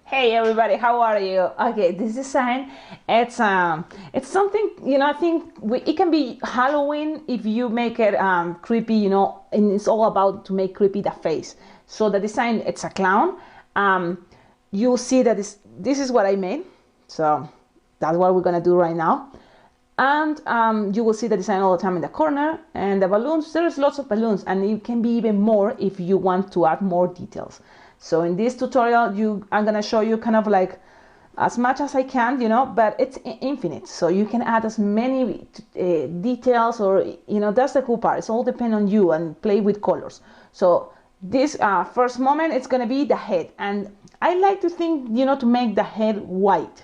Hey everybody, how are you? Okay, this design, it's something, I think it can be Halloween if you make it creepy, and it's all about to make creepy the face. So the design, it's a clown. You'll see that this is what I made. So that's what we're gonna do right now. And you will see the design all the time in the corner. And the balloons, there's lots of balloons, and it can be even more if you want to add more details. So in this tutorial, I'm gonna show you kind of like as much as I can, but it's infinite. So you can add as many details, or that's the cool part. It's all depend on you and play with colors. So this first moment, it's gonna be the head, and I like to think, to make the head white.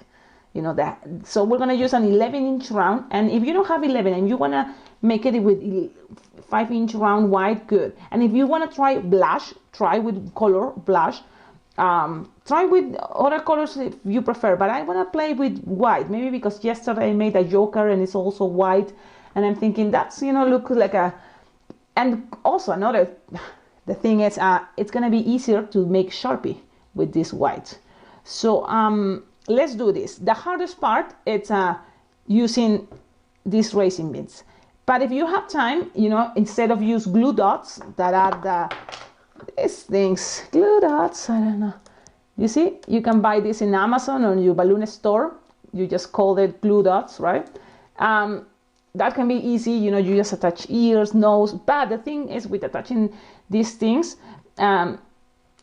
So we're gonna use an 11-inch round, and if you don't have 11 and you wanna make it with 5-inch round white, good. And if you wanna try blush, try with color blush. Try with other colors if you prefer, but I wanna play with white, maybe because yesterday I made a Joker and it's also white, and I'm thinking that's look like a. And also the thing is, it's gonna be easier to make Sharpie with this white. So let's do this. The hardest part is using these racing beads. But if you have time, instead of use glue dots that are these things, glue dots, I don't know. You see, you can buy this in Amazon or your balloon store. You just call it glue dots, right? That can be easy, you just attach ears, nose. But the thing is with attaching these things,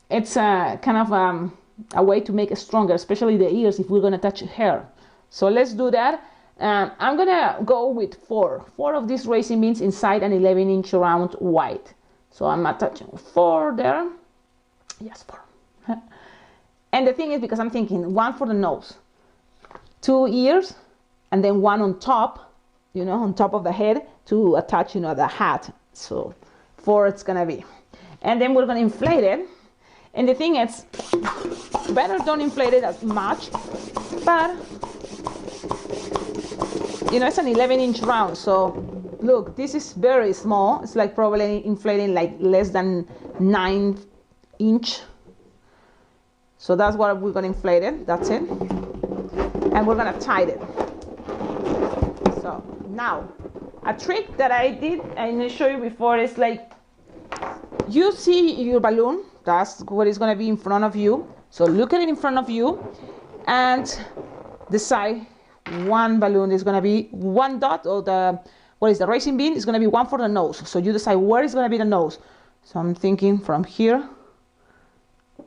it's kind of a way to make it stronger, especially the ears if we're gonna touch hair. So let's do that. I'm gonna go with four of these racing beans inside an 11-inch round white. So I'm attaching 4 there. Yes, 4. And the thing is, because I'm thinking 1 for the nose, 2 ears, and then 1 on top, on top of the head to attach, the hat. So 4 it's gonna be. And then we're gonna inflate it. And the thing is, better don't inflate it as much, but it's an 11-inch round. So look, this is very small. It's like probably inflating like less than 9 inch. So that's what we're gonna inflate it. That's it. And we're gonna tie it. So now, a trick that I did and I showed you before is like, you see your balloon. That's what is going to be in front of you. So look at it in front of you and decide one balloon is going to be 1 dot, or the racing bean is going to be 1 for the nose. So you decide where is going to be the nose. So I'm thinking from here,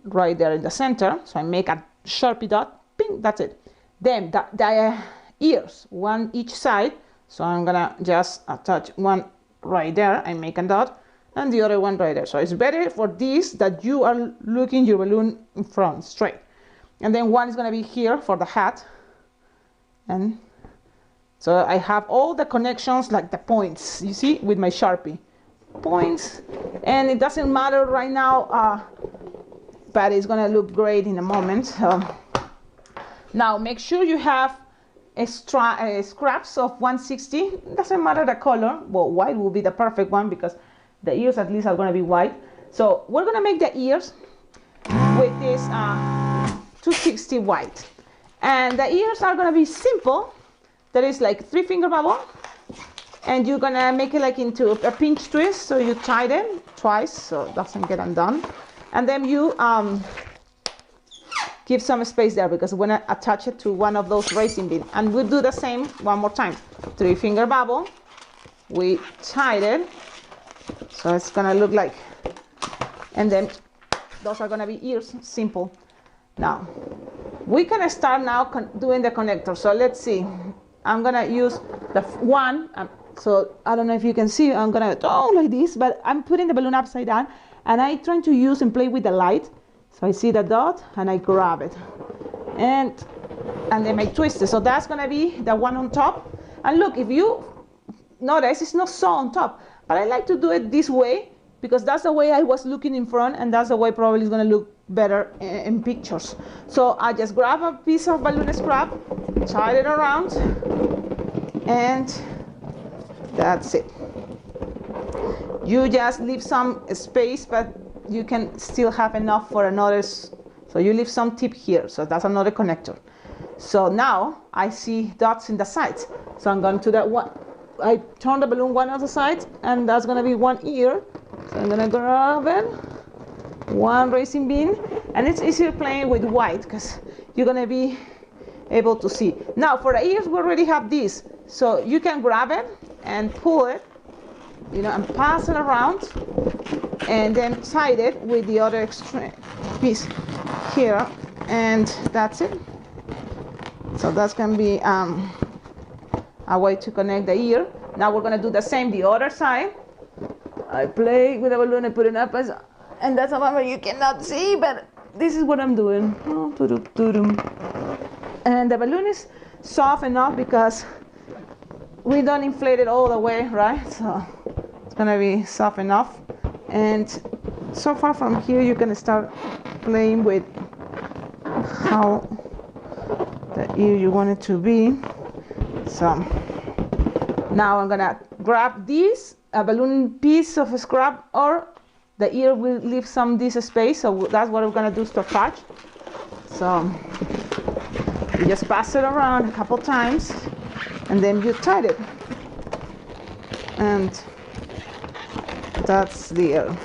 right there in the center. So I make a Sharpie dot, ping, that's it. Then the ears, 1 each side. So I'm going to just attach 1 right there. I make a dot. And the other 1 right there. So it's better for this that you are looking your balloon in front, straight. And then 1 is going to be here for the hat. And so I have all the connections, like the points, you see, with my Sharpie. Points. And it doesn't matter right now, but it's going to look great in a moment. Now make sure you have scraps of 160. It doesn't matter the color. Well, white will be the perfect one because the ears at least are going to be white. So we're going to make the ears with this 260 white. And the ears are going to be simple. That is like 3-finger bubble. And you're going to make it like into a pinch twist. So you tie them twice so it doesn't get undone. And then you give some space there because we're going to attach it to one of those racing beans. And we'll do the same one more time. 3-finger bubble. We tied it. So it's gonna look like, and then those are gonna be ears, simple. Now we can start now doing the connector. So let's see, I'm gonna use the 1, so I don't know if you can see, I'm gonna go like this, but I'm putting the balloon upside down and I'm trying to use and play with the light. So I see the dot and I grab it and then I twist it. So that's gonna be the 1 on top. And look, if you notice, it's not so on top. But I like to do it this way because that's the way I was looking in front, and that's the way probably it's going to look better in pictures. So I just grab a piece of balloon scrap, tie it around, and that's it. You just leave some space, but you can still have enough for another So you leave some tip here, so that's another connector. So now I see dots in the sides. So I'm going to that one. I turn the balloon one other side, and that's gonna be one ear. So I'm gonna grab it, one racing bean, and it's easier playing with white because you're gonna be able to see. Now for the ears, we already have this. So you can grab it and pull it, you know, and pass it around, and then tie it with the other extreme piece here, and that's it. So that's gonna be a way to connect the ear. Now we're gonna do the same the other side. I play with the balloon and put it up, and that's a number you cannot see, but this is what I'm doing. And the balloon is soft enough because we don't inflate it all the way, right? So it's gonna be soft enough. And so far from here, you can start playing with how the ear you want it to be. So now I'm gonna grab this a balloon piece of scrap, or the ear will leave some this space, so that's what we're gonna do to attach. So you just pass it around a couple times, and then you tie it, and that's the ear.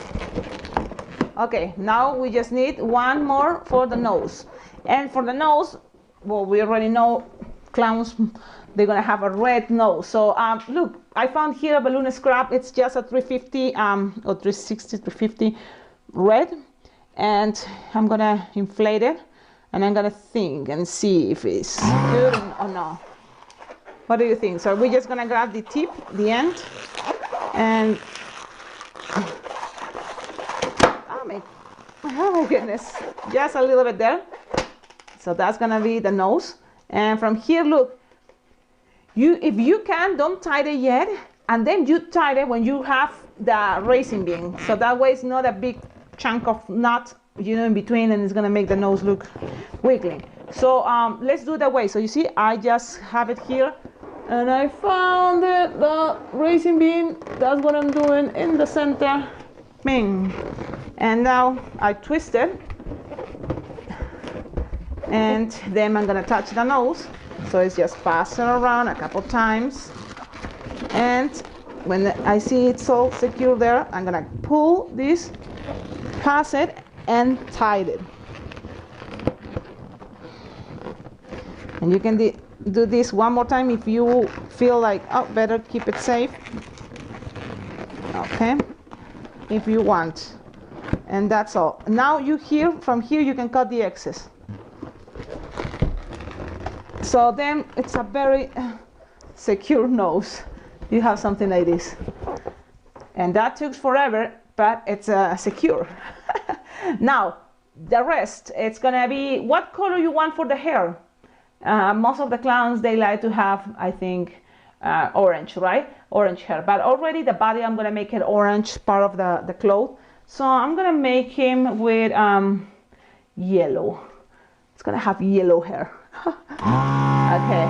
Okay, now we just need one more for the nose. And for the nose, well, we already know clowns, they're gonna have a red nose. So look, I found here a balloon scrap. It's just a 350 or 360, 350 red, and I'm gonna inflate it, and I'm gonna think and see if it's good or not. What do you think? So we're just gonna grab the tip, the end, and oh my goodness, just a little bit there. So that's gonna be the nose. And from here, look, if you can, don't tie it yet, and then you tie it when you have the racing bean. So that way it's not a big chunk of knot, you know, in between, and it's gonna make the nose look wiggling. So let's do it that way. So you see, I just have it here, and I found it, the racing bean. That's what I'm doing in the center. Bing. And now I twist it, and then I'm gonna touch the nose. So it's just pass it around a couple times, and when I see it's all secure there, I'm gonna pull this, pass it, and tie it. And you can do this one more time if you feel like, oh, better keep it safe. Okay, if you want. And that's all. Now from here you can cut the excess. So then it's a very secure nose. You have something like this. And that took forever, but it's secure. Now, the rest, it's gonna be what color you want for the hair. Most of the clowns, they like to have, I think, orange, right? Orange hair. But already the body, I'm gonna make it orange, part of the cloth. So I'm gonna make him with yellow. It's gonna have yellow hair. Okay,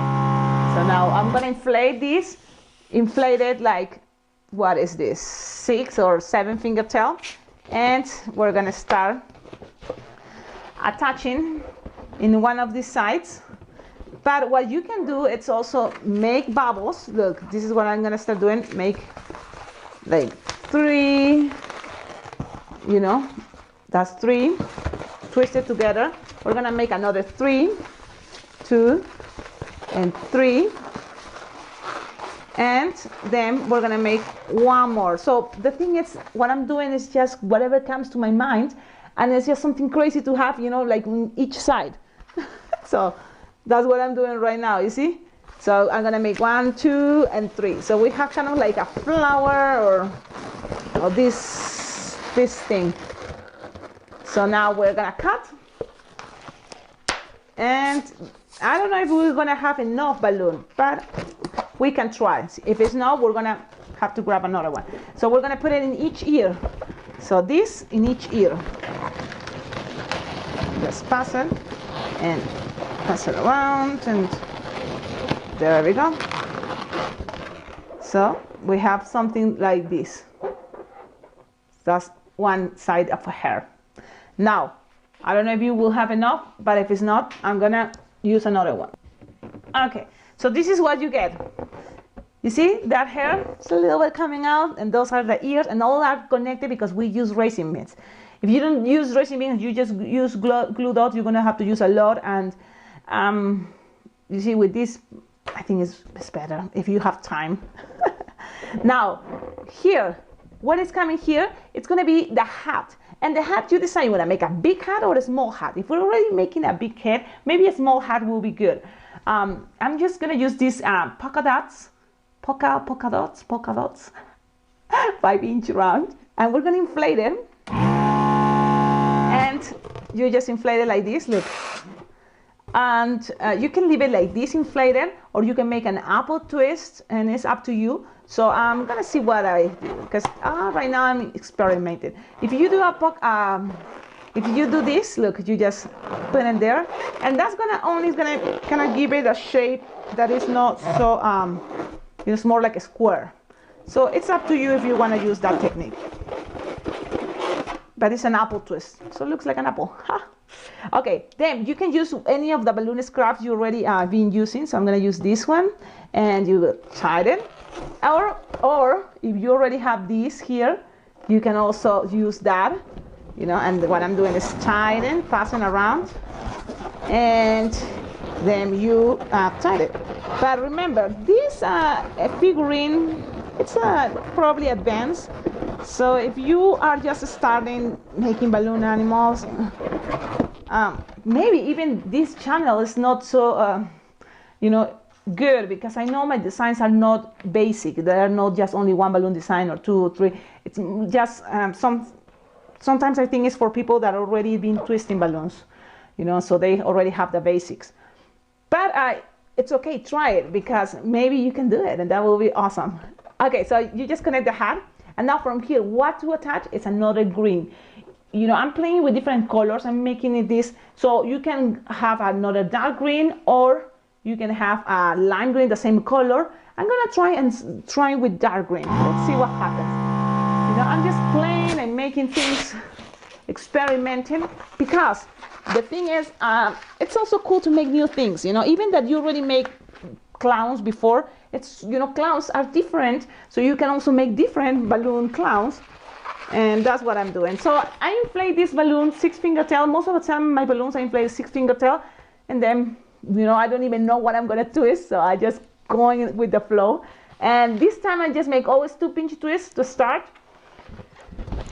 so now I'm gonna inflate this. Inflate it like, what is this, 6 or 7 finger tail, and we're gonna start attaching in one of these sides. But what you can do, it's also make bubbles. Look, this is what I'm gonna start doing. Make like 3, you know, that's 3, twist it together. We're gonna make another 3, 2, and 3, and then we're gonna make one more. So the thing is, what I'm doing is just whatever comes to my mind, and it's just something crazy to have, you know, like on each side. So that's what I'm doing right now, you see? So I'm gonna make 1, 2, and 3. So we have kind of like a flower or this thing. So now we're gonna cut, and I don't know if we're gonna have enough balloon, but we can try. If it's not, we're gonna have to grab another one. So we're gonna put it in each ear. So this in each ear. Just pass it and pass it around, and there we go. So we have something like this. That's one side of a hair. Now, I don't know if you will have enough, but if it's not, I'm gonna use another one. Okay, so this is what you get. You see that hair? It's a little bit coming out, and those are the ears, and all are connected because we use racing beans. If you don't use racing beans, you just use glue dots, you're gonna have to use a lot. And you see, with this, I think it's better if you have time. Now, here, what is coming here, it's gonna be the hat. And the hat, you decide you wanna make a big hat or a small hat. If we're already making a big hat, maybe a small hat will be good. I'm just gonna use these polka dots, 5-inch round, and we're gonna inflate them. And you just inflate it like this, look. And you can leave it like this inflated, or you can make an apple twist, and it's up to you. So I'm gonna see what I do, because right now I'm experimenting. If you do if you do this, look, you just put it there, and that's gonna kind of give it a shape that is not so it's more like a square. So it's up to you if you want to use that technique. But it's an apple twist, so it looks like an apple. Okay, then you can use any of the balloon scraps you already been using. So I'm gonna use this one, and you will tighten. Or if you already have these here, you can also use that. You know, and what I'm doing is tighten, passing around, and then you tie it. But remember, this figurine, it's probably advanced. So if you are just starting making balloon animals, maybe even this channel is not so, good, because I know my designs are not basic. They are not just only one balloon design or 2 or 3. It's just sometimes I think it's for people that already been twisting balloons, so they already have the basics. But it's okay, try it, because maybe you can do it, and that will be awesome. Okay, so you just connect the hat, and now from here, what to attach is another green. I'm playing with different colors. I'm making it this, so you can have another dark green, or you can have a lime green, the same color. I'm gonna try with dark green. Let's see what happens. I'm just playing and making things, experimenting, because the thing is, it's also cool to make new things. Even that you already make clowns before, it's clowns are different, so you can also make different balloon clowns, and that's what I'm doing. So I inflate this balloon 6-finger tail. Most of the time my balloons I inflate 6-finger tail, and then I don't even know what I'm gonna twist, so I just going with the flow. And this time I just make always 2-pinch twists to start.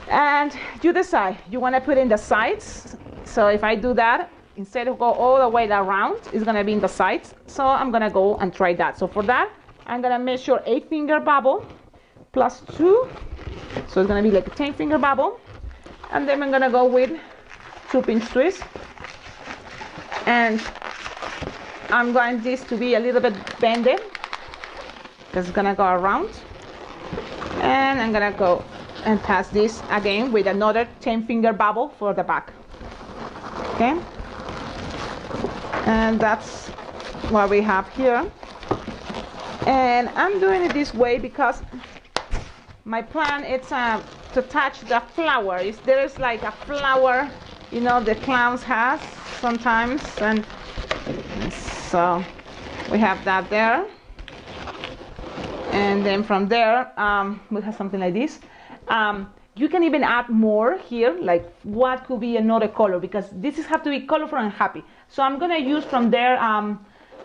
And you decide, you want to put in the sides. So if I do that, instead of go all the way around, it's going to be in the sides. So I'm going to go and try that. So for that, I'm going to measure 8-finger bubble plus 2. So it's going to be like a 10-finger bubble. And then I'm going to go with 2-pinch twist. And I'm going this to be a little bit bended, because it's going to go around. And I'm going to go and pass this again with another 10-finger bubble for the back. Okay, and that's what we have here. And I'm doing it this way because my plan is to touch the flower. If there is like a flower, the clowns has sometimes, and so we have that there. And then from there, we have something like this. You can even add more here, like what could be another color, because this is have to be colorful and happy. So I'm gonna use from there,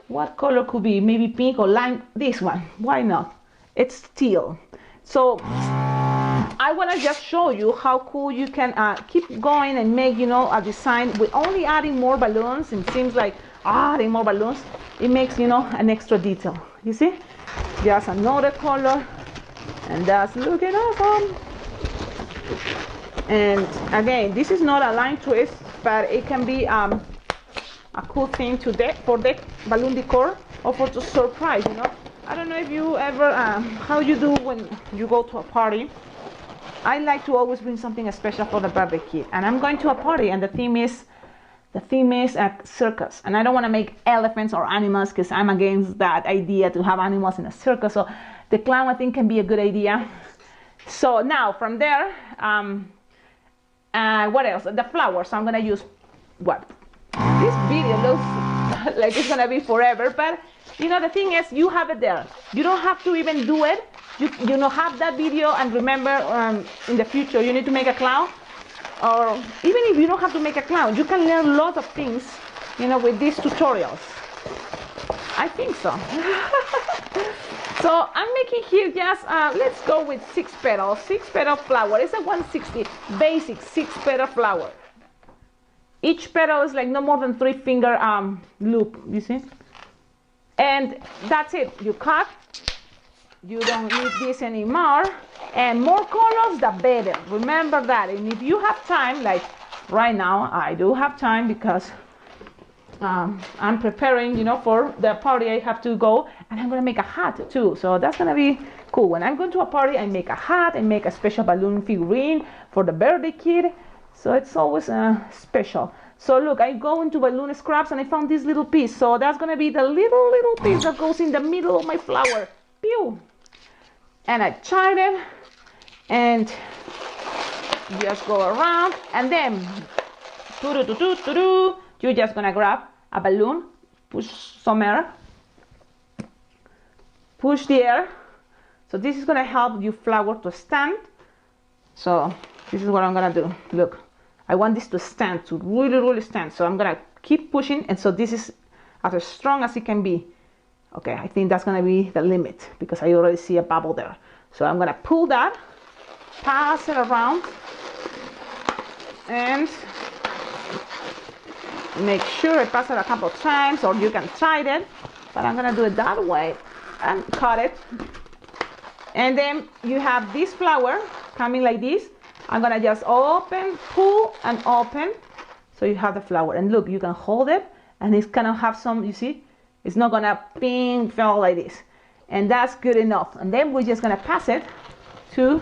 what color could be, maybe pink or lime, this one, why not? It's teal. So I wanna just show you how cool you can keep going and make, a design with only adding more balloons. It seems like adding more balloons, it makes, an extra detail, you see? Just another color, and that's looking awesome. And again, this is not a line twist, but it can be a cool thing for the balloon decor, or for the surprise. I don't know if you ever how you do when you go to a party. I like to always bring something special for the birthday kid, and I'm going to a party, and the theme is a circus, and I don't want to make elephants or animals, because I'm against that idea to have animals in a circus. So the clown, I think, can be a good idea. So now from there, what else? The flowers. So I'm going to use what? This video looks like it's gonna be forever, but you know, the thing is, you have it there. You don't have to even do it. You know, have that video and remember in the future you need to make a clown, or even if you don't have to make a clown, you can learn lots of things, you know, with these tutorials. I think so. So I'm making here just, let's go with 6 petals, 6 petal flower. It's a 160 basic 6 petal flower. Each petal is like no more than 3 finger loop, you see? And that's it. You cut. You don't need this anymore. And more colors, the better. Remember that. And if you have time, like right now, I do have time because I'm preparing, you know, for the party I have to go, and I'm gonna make a hat too. So that's gonna be cool. When I'm going to a party, I make a hat, I make a special balloon figurine for the birthday kid. So it's always special. So look, I go into balloon scraps and I found this little piece. So that's gonna be the little piece that goes in the middle of my flower. Pew! And I tied it and just go around, and then you're just gonna grab a balloon, push some air, push the air. So this is gonna help your flower to stand. So this is what I'm gonna do. Look, I want this to stand, to really stand. So I'm gonna keep pushing, and so this is as strong as it can be. Okay, I think that's gonna be the limit because I already see a bubble there. So I'm gonna pull that, pass it around, and make sure I pass it a couple of times, or you can try it, but I'm gonna do it that way and cut it. And then you have this flower coming like this. I'm gonna just open, pull, and open, so you have the flower. And look, you can hold it, and it's gonna have some, you see, it's not gonna ping, fall like this. And that's good enough. And then we're just gonna pass it to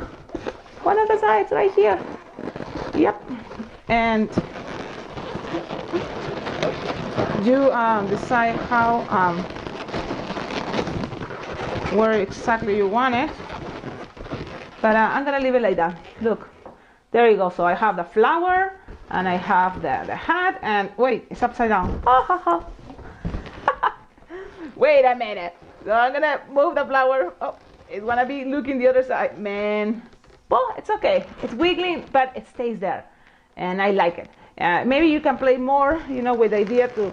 one of the sides right here. Yep. And you decide how, where exactly you want it. But I'm gonna leave it like that. Look, there you go. So I have the flower, and I have the hat, and wait, it's upside down. Wait a minute. So I'm gonna move the flower. Oh, it's gonna be looking the other side, man. Well, it's okay. It's wiggling, but it stays there, and I like it. Maybe you can play more, you know, with the idea to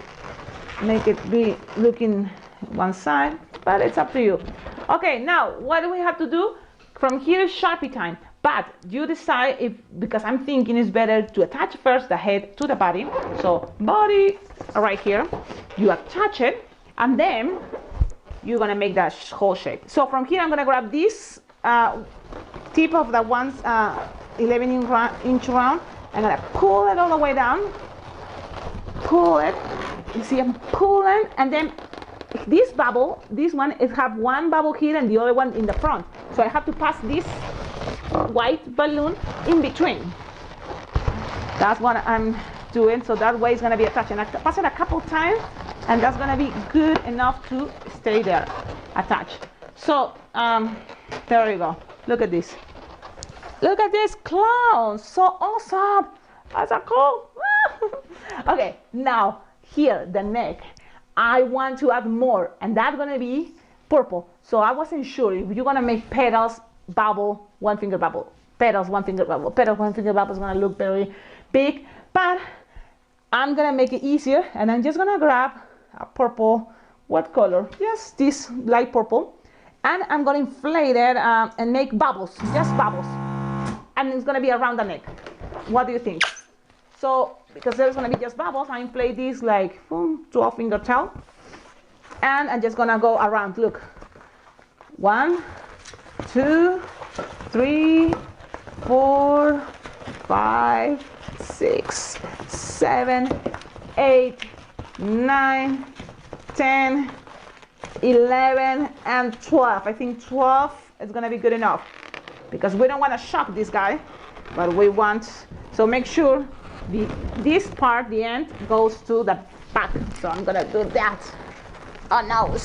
make it be looking one side, but it's up to you. Okay, now what do we have to do? From here is Sharpie time, but you decide if, because I'm thinking it's better to attach first the head to the body. So body right here, you attach it, and then you're gonna make that whole shape. So from here I'm gonna grab this tip of the 11-inch round. I'm gonna pull it all the way down, pull it, you see I'm pulling, and then this bubble, this one, it have one bubble here and the other one in the front. So I have to pass this white balloon in between. That's what I'm doing, so that way it's gonna be attached. And I pass it a couple times, and that's gonna be good enough to stay there, attached. So, there you go, look at this. Look at this clown, so awesome. That's so cool. Okay, now here, the neck. I want to add more, and that's gonna be purple. So I wasn't sure if you're gonna make petals, bubble, 1 finger bubble, petals, 1 finger bubble, petals, 1 finger bubble is gonna look very big, but I'm gonna make it easier, and I'm just gonna grab a purple, what color? Yes, this light purple, and I'm gonna inflate it and make bubbles, just bubbles. And it's gonna be around the neck. What do you think? So, because there's gonna be just bubbles, I inflate this like 12 finger tail. And I'm just gonna go around, look. 1, 2, 3, 4, 5, 6, 7, 8, 9, 10, 11, and 12. I think 12 is gonna be good enough, because we don't want to shock this guy, but we want, so make sure this part, the end, goes to the back. So I'm gonna do that. Oh no,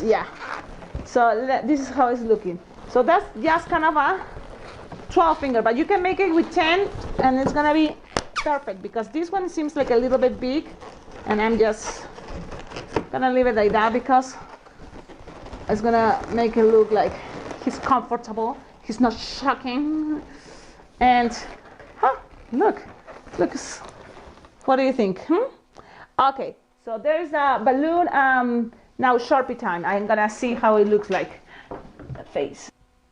yeah. So this is how it's looking. So that's just kind of a 12 finger, but you can make it with 10, and it's gonna be perfect because this one seems like a little bit big, and I'm just gonna leave it like that because it's gonna make it look like he's comfortable. He's not shocking. And look, what do you think? Okay, so there's a balloon. Now Sharpie time. I'm gonna see how it looks like, the face.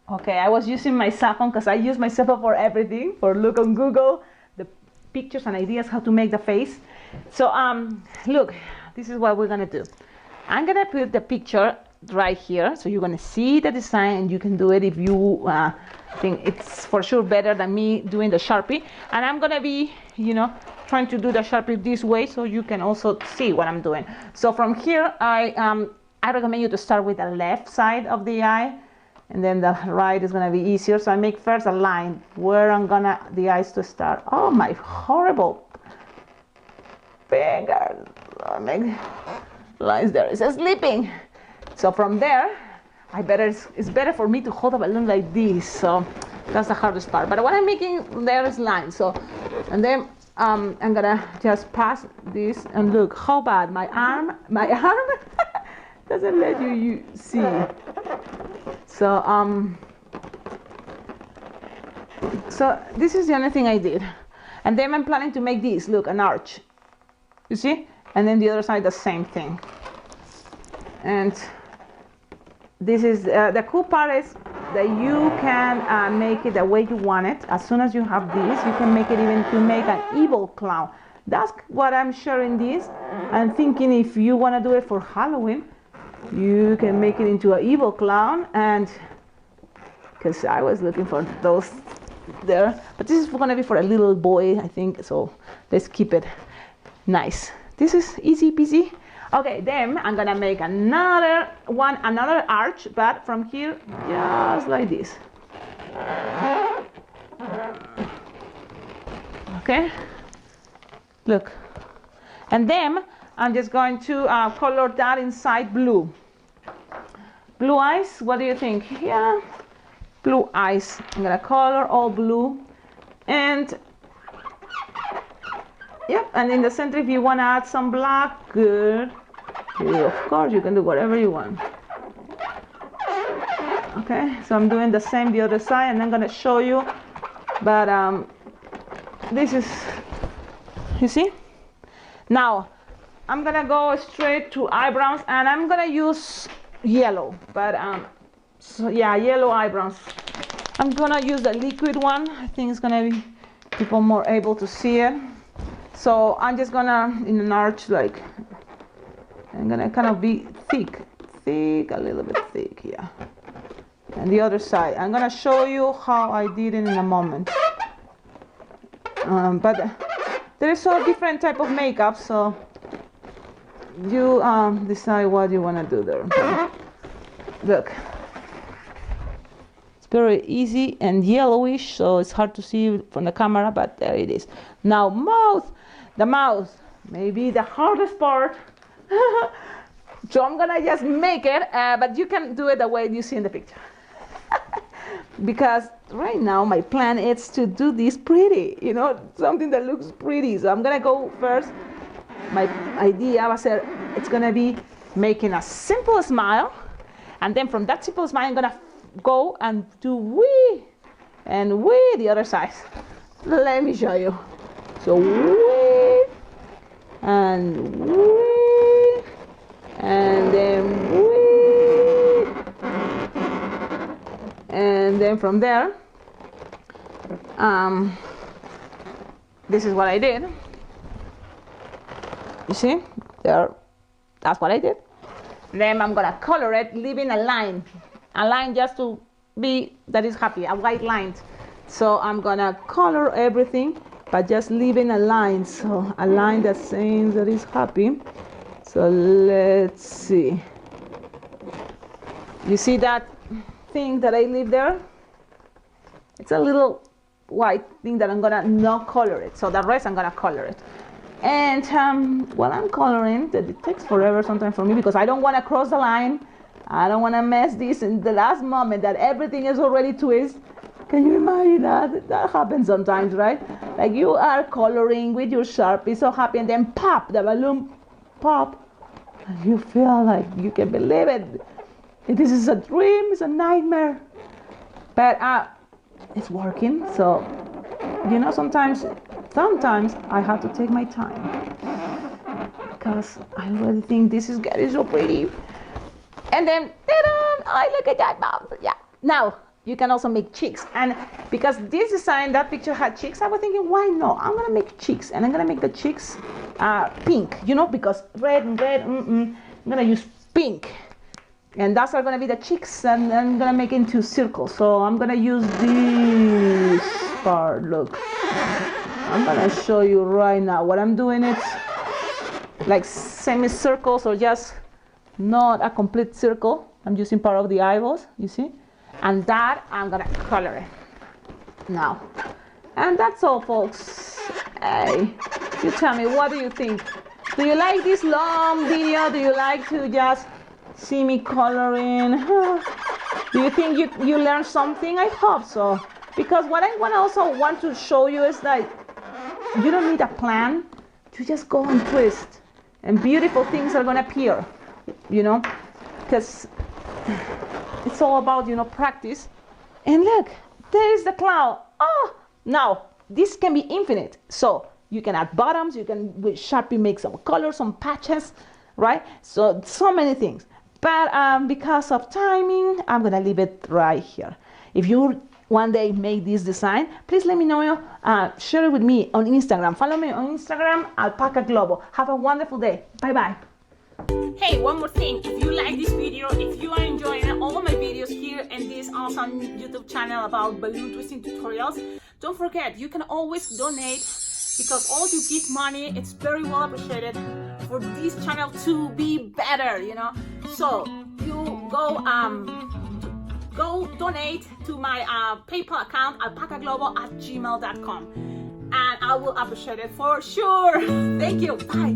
Okay, I was using my cell phone because I use my cell phone for everything, for look on Google, the pictures and ideas how to make the face. So look, this is what we're gonna do. I'm gonna put the picture right here, so you're gonna see the design, and you can do it if you think it's for sure better than me doing the Sharpie. And I'm gonna be, trying to do the Sharpie this way, so you can also see what I'm doing. So from here, I recommend you to start with the left side of the eye, and then the right is gonna be easier. So I make first a line where the eyes to start. Oh my horrible fingers! I make lines there. It's sleeping. So from there, it's better for me to hold a balloon like this. So that's the hardest part. But what I'm making there is lines. So, and then I'm gonna just pass this, and look how bad my arm doesn't let you see. So so this is the only thing I did, and then I'm planning to make this look an arch. You see, and then the other side the same thing. And this is the cool part is that you can make it the way you want it. As soon as you have this, you can make it even to make an evil clown. That's what I'm sharing this. I'm thinking if you want to do it for Halloween, you can make it into an evil clown. And because I was looking for those there, but this is going to be for a little boy, I think. So let's keep it nice. This is easy peasy. Okay, then I'm gonna make another arch, but from here, just like this. Okay, look. And then I'm just going to color that inside blue. Blue eyes, what do you think? Yeah, blue eyes. I'm gonna color all blue. And yep, and in the center, if you want to add some black, good. Of course, you can do whatever you want. Okay, so I'm doing the same the other side, and I'm going to show you. But this is, you see? Now, I'm going to go straight to eyebrows, and I'm going to use yellow. But, so yeah, yellow eyebrows. I'm going to use the liquid one. I think it's going to be people more able to see it. So I'm just gonna, in an arch, like, I'm gonna kind of be thick, a little bit thick, yeah. And the other side, I'm gonna show you how I did it in a moment. But there is a different type of makeup, so you decide what you wanna do there. Look, it's very easy and yellowish, so it's hard to see from the camera, but there it is. Now mouth. The mouth may be the hardest part. So I'm gonna just make it, but you can do it the way you see in the picture. Because right now my plan is to do this pretty, something that looks pretty. So I'm gonna go first. My idea was that it's gonna be making a simple smile, and then from that simple smile I'm gonna go and do wee and wee the other side. Let me show you. So wee and wee and then wee, and then from there, this is what I did. You see, there. That's what I did. Then I'm gonna color it, leaving a line just to be that is happy, a white line. So I'm gonna color everything, but just leaving a line, so a line that says that is happy. So let's see. You see that thing that I leave there? It's a little white thing that I'm gonna not color it. So the rest I'm gonna color it. And while I'm coloring, it takes forever sometimes for me because I don't want to cross the line. I don't want to mess this in the last moment that everything is already twist. Can you imagine that? That happens sometimes, right? Like you are coloring with your Sharpie, so happy, and then pop, the balloon pop, and you feel like you can believe it. This is a dream, it's a nightmare. But it's working, so sometimes I have to take my time because I really think this is getting so pretty. And then, I look at that mouth. Yeah. Now you can also make cheeks, and because this design, that picture had cheeks, I was thinking, why not? I'm gonna make cheeks, and I'm gonna make the cheeks pink. Because red and red. I'm gonna use pink. And that's gonna be the cheeks, and I'm gonna make it into circles. So I'm gonna use this part. Look, I'm gonna show you right now what I'm doing. It's like semicircles, or just not a complete circle. I'm using part of the eyeballs, you see, and that I'm gonna color it now. And that's all, folks. Hey, you tell me, what do you think? Do you like this long video? Do you like to just see me coloring? Do you think you learned something? I hope so, because what I also want to show you is that you don't need a plan. You just go and twist, and beautiful things are gonna appear, because it's all about practice. And look, there is the cloud. Now this can be infinite, so you can add bottoms, you can with Sharpie make some colors, some patches, right? So many things. But because of timing, I'm gonna leave it right here. If you one day make this design, please let me know. Share it with me on Instagram. Follow me on Instagram, Alpacaglobo. Have a wonderful day. Bye bye. Hey, one more thing. If you like this video, if you are enjoying all of my videos here in this awesome YouTube channel about balloon twisting tutorials, don't forget, you can always donate, because all you give money, it's very well appreciated for this channel to be better, So you go donate to my PayPal account, alpacaglobo@gmail.com, and I will appreciate it for sure. Thank you. Bye.